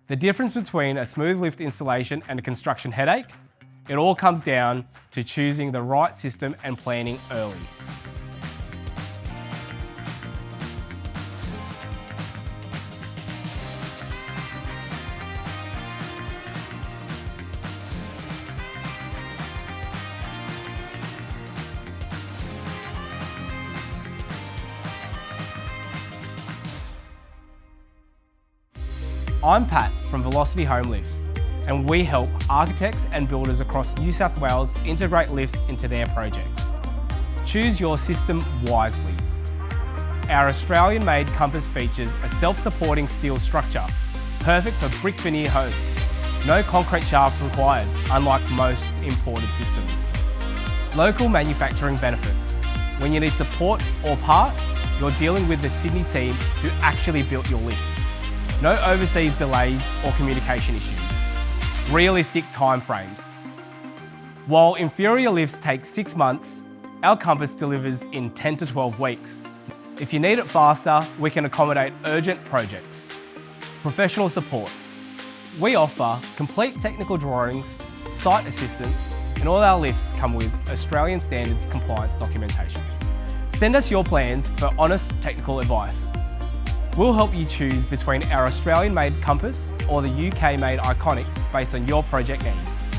The difference between a smooth lift installation and a construction headache? It all comes down to choosing the right system and planning early. I'm Pat from Velocity Home Lifts, and we help architects and builders across New South Wales integrate lifts into their projects. Choose your system wisely. Our Australian-made Compass features a self-supporting steel structure, perfect for brick veneer homes. No concrete shaft required, unlike most imported systems. Local manufacturing benefits. When you need support or parts, you're dealing with the Sydney team who actually built your lift. No overseas delays or communication issues. Realistic timeframes. While inferior lifts take 6 months, our Compass delivers in 10 to 12 weeks. If you need it faster, we can accommodate urgent projects. Professional support. We offer complete technical drawings, site assistance, and all our lifts come with Australian Standards compliance documentation. Send us your plans for honest technical advice. We'll help you choose between our Australian-made Compass or the UK-made Iconic based on your project needs.